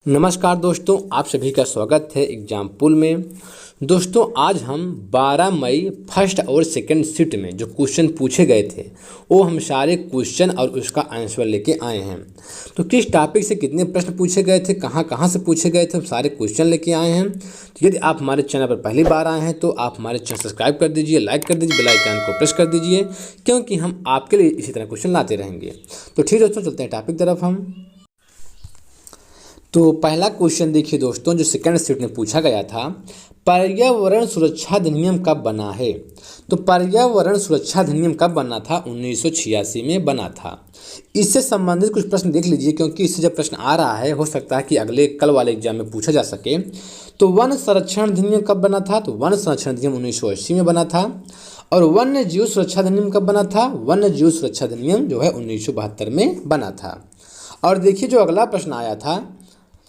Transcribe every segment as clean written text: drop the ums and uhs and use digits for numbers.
नमस्कार दोस्तों, आप सभी का स्वागत है एग्जाम पूल में। दोस्तों, आज हम 12 मई फर्स्ट और सेकंड शिफ्ट में जो क्वेश्चन पूछे गए थे वो हम सारे क्वेश्चन और उसका आंसर लेके आए हैं। तो किस टॉपिक से कितने प्रश्न पूछे गए थे, कहाँ कहाँ से पूछे गए थे, हम सारे क्वेश्चन लेके आए हैं। तो यदि आप हमारे चैनल पर पहली बार आए हैं तो आप हमारे चैनल सब्सक्राइब कर दीजिए, लाइक कर दीजिए, बेल आइकन को प्रेस कर दीजिए, क्योंकि हम आपके लिए इसी तरह क्वेश्चन लाते रहेंगे। तो ठीक दोस्तों, चलते हैं टॉपिक तरफ हम। तो पहला क्वेश्चन देखिए दोस्तों, जो सेकंड शिफ्ट में पूछा गया था, पर्यावरण सुरक्षा अधिनियम कब बना है। तो पर्यावरण सुरक्षा अधिनियम कब बना था? 1986 में बना था। इससे संबंधित कुछ प्रश्न देख लीजिए, क्योंकि इससे जब प्रश्न आ रहा है हो सकता है कि अगले कल वाले एग्जाम में पूछा जा सके। तो वन संरक्षण अधिनियम कब बना था? तो वन संरक्षण अधिनियम 1980 में बना था। और वन्य जीव सुरक्षा अधिनियम कब बना था? वन्य जीव सुरक्षा अधिनियम जो है 1972 में बना था। और देखिए जो अगला प्रश्न आया था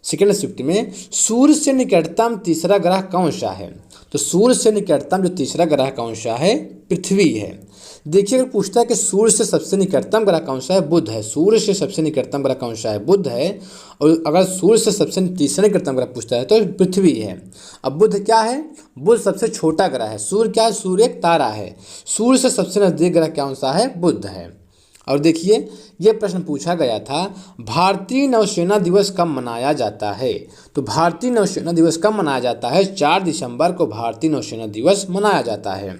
सेकेंड शिफ्ट में, सूर्य से निकटतम तीसरा ग्रह कौन सा है। तो सूर्य से निकटतम जो तीसरा ग्रह कौन सा है? पृथ्वी है। देखिए अगर पूछता है कि सूर्य से सबसे निकटतम ग्रह कौन सा है? बुध है। सूर्य से सबसे निकटतम ग्रह कौन सा है? बुध है। और अगर सूर्य से सबसे तीसरा निकटतम ग्रह पूछता है तो पृथ्वी है। अब बुध क्या है? बुध सबसे छोटा ग्रह है। सूर्य क्या है? सूर्य एक तारा है। सूर्य से सबसे नजदीक ग्रह कौन सा है? बुध है। और देखिए ये प्रश्न पूछा गया था, भारतीय नौसेना दिवस कब मनाया जाता है। तो भारतीय नौसेना दिवस कब मनाया जाता है? 4 दिसंबर को भारतीय नौसेना दिवस मनाया जाता है।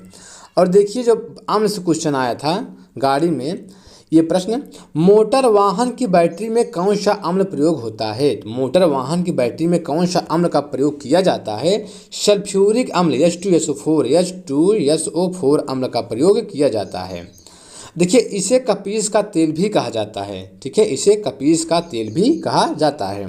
और देखिए जो आम से क्वेश्चन आया था गाड़ी में, ये प्रश्न, मोटर वाहन की बैटरी में कौन सा अम्ल प्रयोग होता है। तो मोटर वाहन की बैटरी में कौन सा अम्ल का प्रयोग किया जाता है? सल्फ्यूरिक अम्ल H2SO4 अम्ल का प्रयोग किया जाता है। देखिए इसे कपीस का तेल भी कहा जाता है। ठीक है, इसे कपीस का तेल भी कहा जाता है।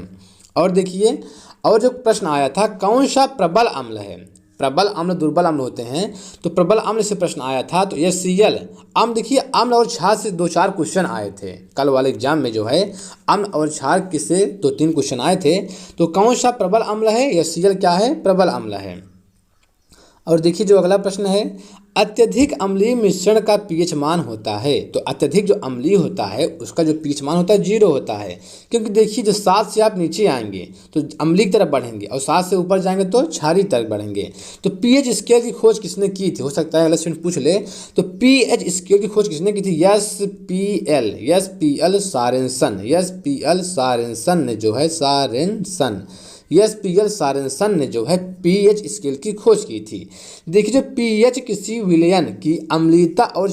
और देखिए और जो प्रश्न आया था, कौन सा प्रबल अम्ल है। प्रबल अम्ल दुर्बल अम्ल होते हैं, तो प्रबल अम्ल से प्रश्न आया था तो HCl अम्ल। देखिए अम्ल और क्षार से 2-4 क्वेश्चन आए थे कल वाले एग्जाम में, जो है अम्ल और क्षार किससे 2-3 क्वेश्चन आए थे। तो कौन सा प्रबल अम्ल है? HCl क्या है? प्रबल अम्ल है। और देखिए जो अगला प्रश्न है, अत्यधिक अम्लीय मिश्रण का पीएच मान होता है। तो अत्यधिक जो अम्लीय होता है उसका जो पीएच मान होता है 0 होता है, क्योंकि देखिए जो 7 से आप नीचे आएंगे तो अम्लीय की तरफ बढ़ेंगे और 7 से ऊपर जाएंगे तो क्षारीय तरफ बढ़ेंगे। तो पीएच स्केल की खोज किसने की थी? हो सकता है अगला स्टूडेंट पूछ ले। तो पीएच स्केल की खोज किसने की थी? एस पी एल सारेंसन ने जो है सारेंसन ने जो है पीएच स्केल की खोज की थी। देखिए जो पीएच किसी विलयन की अम्लीयता और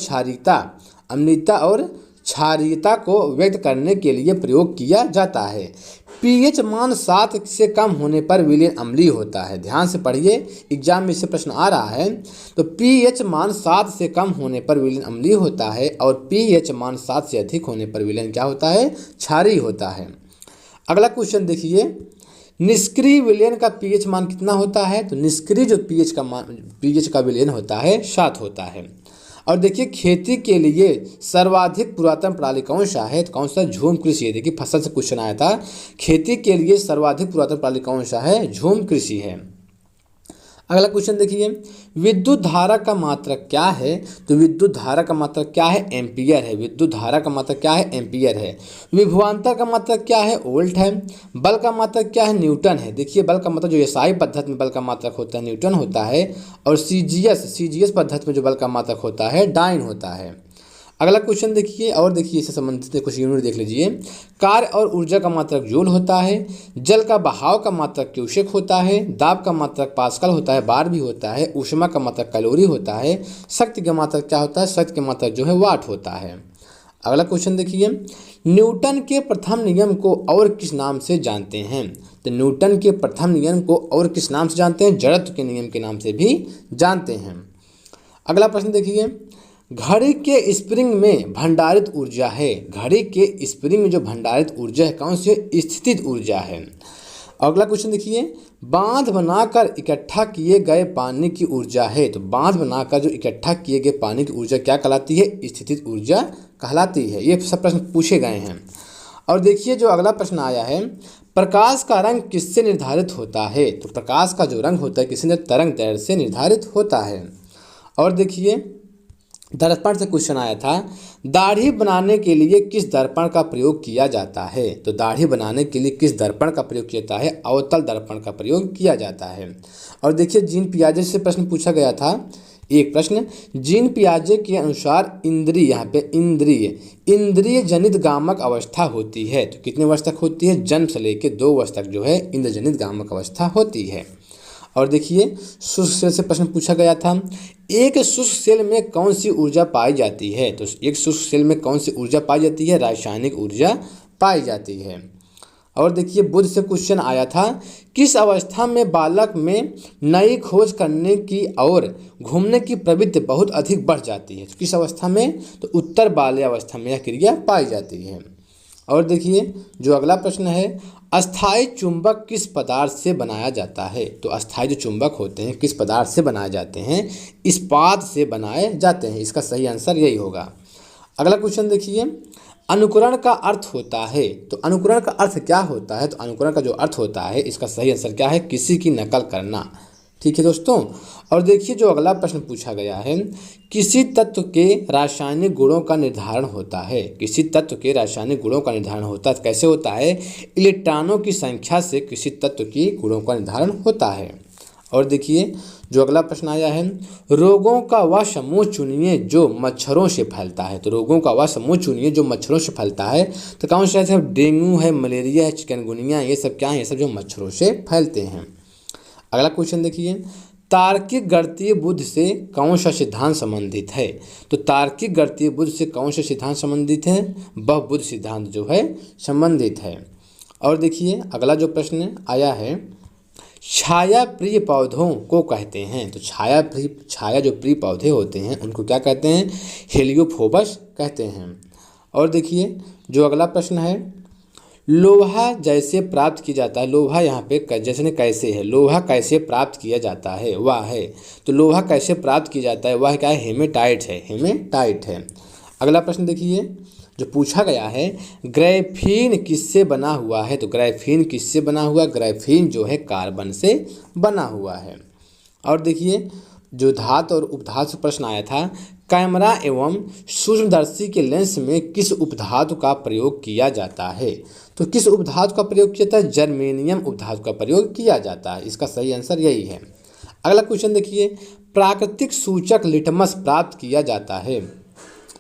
क्षारीयता को व्यक्त करने के लिए प्रयोग किया जाता है। पीएच मान 7 से कम होने पर विलयन अम्लीय होता है। ध्यान से पढ़िए, एग्जाम में इससे प्रश्न आ रहा है। तो पीएच मान 7 से कम होने पर विलयन अम्लीय होता है, और पीएच मान 7 से अधिक होने पर विलयन क्या होता है? क्षारीय होता है। अगला क्वेश्चन देखिए, निष्क्रिय विलयन का पीएच मान कितना होता है। तो निष्क्रिय जो पीएच का विलयन होता है 7 होता है। और देखिए खेती के लिए सर्वाधिक पुरातन प्रणाली कौन सा है? तो कौन सा? झूम कृषि है। देखिए फसल से क्वेश्चन आया था, खेती के लिए सर्वाधिक पुरातन प्रणाली कौन सा है? झूम कृषि है। अगला क्वेश्चन देखिए, विद्युत धारा का मात्रक क्या है। तो विद्युत धारा का मात्रक क्या है? एम्पियर है। विद्युत धारा का मात्रक क्या है? एम्पियर है। विभवांतर का मात्रक क्या है? वोल्ट है। बल का मात्रक क्या है? न्यूटन है। देखिए बल का मतलब जो एसआई पद्धति में बल का मात्रक होता है न्यूटन होता है, और सीजीएस पद्धति में जो बल का मात्रक होता है डाइन होता है। अगला क्वेश्चन देखिए, और देखिए इससे संबंधित कुछ यूनिट देख लीजिए। कार्य और ऊर्जा का मात्रक जूल होता है। जल का बहाव का मात्रक क्यूसेक होता है। दाब का मात्रक पास्कल होता है, बार भी होता है। ऊष्मा का मात्रक कैलोरी होता है। शक्ति का मात्रक क्या होता है? शक्ति का मात्रक जो है वाट होता है। अगला क्वेश्चन देखिए, न्यूटन के प्रथम नियम को और किस नाम से जानते हैं। तो न्यूटन के प्रथम नियम को और किस नाम से जानते हैं? जड़त्व के नियम के नाम से भी जानते हैं। अगला प्रश्न देखिए, घड़ी के स्प्रिंग में भंडारित ऊर्जा है। घड़ी के स्प्रिंग में जो भंडारित ऊर्जा है कौन सी? स्थितिज ऊर्जा है। अगला क्वेश्चन देखिए, बांध बनाकर इकट्ठा किए गए पानी की ऊर्जा है। तो बांध बनाकर जो इकट्ठा किए गए पानी की ऊर्जा क्या कहलाती है? स्थितिज ऊर्जा कहलाती है। ये सब प्रश्न पूछे गए हैं। और देखिए जो अगला प्रश्न आया है, प्रकाश का रंग किससे निर्धारित होता है। तो प्रकाश का जो रंग होता है किसी तरंग दैर्ध्य से निर्धारित होता है। और देखिए दर्पण से क्वेश्चन आया था, दाढ़ी बनाने के लिए किस दर्पण का प्रयोग किया जाता है। तो दाढ़ी बनाने के लिए किस दर्पण का प्रयोग किया जाता है, अवतल दर्पण का प्रयोग किया जाता है। और देखिए जीन पियाजे से प्रश्न पूछा गया था, एक प्रश्न, जीन पियाजे के अनुसार इंद्रिय, यहाँ पे इंद्रिय जनित गामक अवस्था होती है। तो कितने वर्ष तक होती है, जन्म से लेकर 2 वर्ष तक जो है इंद्र जनित गामक अवस्था होती है। और देखिए शुष्क सेल से प्रश्न पूछा गया था, एक शुष्क सेल में कौन सी ऊर्जा पाई जाती है। तो एक शुष्क सेल में कौन सी ऊर्जा पाई जाती है, रासायनिक ऊर्जा पाई जाती है। और देखिए बुध से क्वेश्चन आया था, किस अवस्था में बालक में नई खोज करने की और घूमने की प्रवृत्ति बहुत अधिक बढ़ जाती है। तो किस अवस्था में, तो उत्तर बाल्य अवस्था में यह क्रिया पाई जाती है। और देखिए जो अगला प्रश्न है, अस्थायी चुंबक किस पदार्थ से बनाया जाता है। तो अस्थायी जो चुंबक होते हैं किस पदार्थ से बनाए जाते हैं, इस्पात से बनाए जाते हैं। इसका सही आंसर यही होगा। अगला क्वेश्चन देखिए, अनुकरण का अर्थ होता है। तो अनुकरण का अर्थ क्या होता है, तो अनुकरण का जो अर्थ होता है इसका सही आंसर क्या है, किसी की नकल करना। ठीक है दोस्तों। और देखिए जो अगला प्रश्न पूछा गया है, किसी तत्व के रासायनिक गुणों का निर्धारण होता है। किसी तत्व के रासायनिक गुणों का निर्धारण होता है, कैसे होता है, इलेक्ट्रॉनों की संख्या से किसी तत्व की गुणों का निर्धारण होता है। और देखिए जो अगला प्रश्न आया है, रोगों का वह समूह चुनिए जो मच्छरों से फैलता है। तो रोगों का वह समूह चुनिए जो मच्छरों से फैलता है। तो कौन सा है, डेंगू है, मलेरिया है, चिकनगुनिया, ये सब क्या है, ये सब जो मच्छरों से फैलते हैं। अगला क्वेश्चन देखिए, तार्किक गणितीय बुद्धि से कौन सा सिद्धांत संबंधित है। तो तार्किक गणितीय बुद्धि से कौन सा सिद्धांत संबंधित है, बहुबुद्धि सिद्धांत जो है संबंधित है। और देखिए अगला जो प्रश्न आया है, छाया प्रिय पौधों को कहते हैं। तो छाया जो प्रिय पौधे होते हैं उनको क्या कहते हैं, हेलियोफोबस कहते हैं। और देखिए जो अगला प्रश्न है, लोहा जैसे प्राप्त किया जाता है। लोहा यहाँ पे जैसे कैसे है, लोहा कैसे प्राप्त किया जाता है, वह है। तो लोहा कैसे प्राप्त किया जाता है, वह क्या है, हेमेटाइट है, हेमेटाइट है। अगला प्रश्न देखिए जो पूछा गया है, ग्रेफीन किससे बना हुआ है। तो ग्रेफीन किससे बना हुआ, ग्रेफीन जो है कार्बन से बना हुआ है। और देखिए जो धातु और उपधातु से प्रश्न आया था, कैमरा एवं सूक्ष्मदर्शी के लेंस में किस उपधातु का प्रयोग किया जाता है। तो किस उपधातु का प्रयोग किया जाता है, जर्मेनियम उपधातु का प्रयोग किया जाता है। इसका सही आंसर यही है। अगला क्वेश्चन देखिए, प्राकृतिक सूचक लिटमस प्राप्त किया जाता है।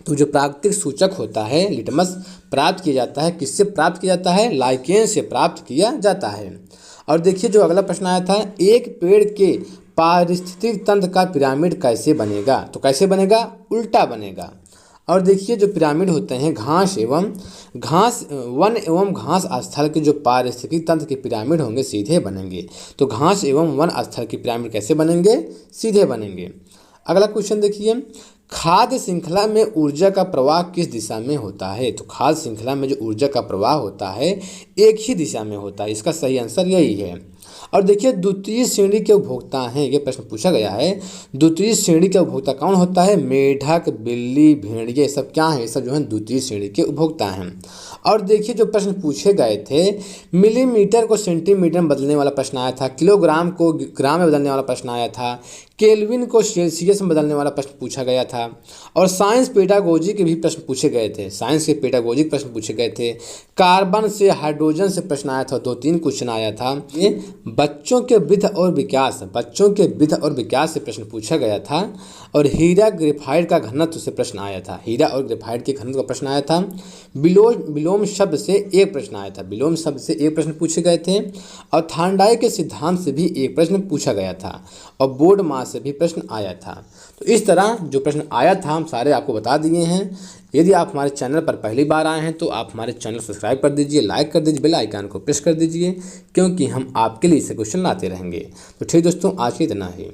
तो जो प्राकृतिक सूचक होता है लिटमस प्राप्त किया जाता है, किससे प्राप्त किया जाता है, लाइकेन से प्राप्त किया जाता है। और देखिए जो अगला प्रश्न आया था, एक पेड़ के पारिस्थितिक तंत्र का पिरामिड कैसे बनेगा। तो कैसे बनेगा, उल्टा बनेगा। और देखिए जो पिरामिड होते हैं वन एवं घास स्थल के जो पारिस्थितिक तंत्र के पिरामिड होंगे सीधे बनेंगे। तो घास एवं वन स्थल के पिरामिड कैसे बनेंगे, सीधे बनेंगे। अगला क्वेश्चन देखिए, खाद्य श्रृंखला में ऊर्जा का प्रवाह किस दिशा में होता है। तो खाद्य श्रृंखला में जो ऊर्जा का प्रवाह होता है एक ही दिशा में होता है। इसका सही आंसर यही है। और देखिए द्वितीय श्रेणी के उपभोक्ता हैं, ये प्रश्न पूछा गया है, द्वितीय श्रेणी के उपभोक्ता कौन होता है, मेढक, बिल्ली, भेड़िए, सब क्या है, ये सब जो है द्वितीय श्रेणी के उपभोक्ता हैं। और देखिए जो प्रश्न पूछे गए थे, मिलीमीटर को सेंटीमीटर में बदलने वाला प्रश्न आया था, किलोग्राम को ग्राम में बदलने वाला प्रश्न आया था, केल्विन को सेल्सियस में बदलने वाला प्रश्न पूछा गया था। और साइंस पेडागोजी के भी प्रश्न पूछे गए थे, साइंस के पेडागोजी के प्रश्न पूछे गए थे। कार्बन से हाइड्रोजन से प्रश्न आया था, 2-3 क्वेश्चन आया था। ये बच्चों के विध और विकास से प्रश्न पूछा गया था। और हीरा ग्रेफाइट का घनत्व से प्रश्न आया था, हीरा और ग्रेफाइट के घनत्व का प्रश्न आया था। विलोम शब्द से एक प्रश्न आया था, विलोम शब्द से एक प्रश्न पूछे गए थे। और थार्डाइक के सिद्धांत से भी एक प्रश्न पूछा गया था। और बोर्ड मास से भी प्रश्न आया था। तो इस तरह जो प्रश्न आया था हम सारे आपको बता दिए हैं। यदि आप हमारे चैनल पर पहली बार आए हैं तो आप हमारे चैनल सब्सक्राइब कर दीजिए, लाइक कर दीजिए, बेल आइकन को प्रेस कर दीजिए, क्योंकि हम आपके लिए इसे क्वेश्चन लाते रहेंगे। तो ठीक दोस्तों, आज के इतना ही।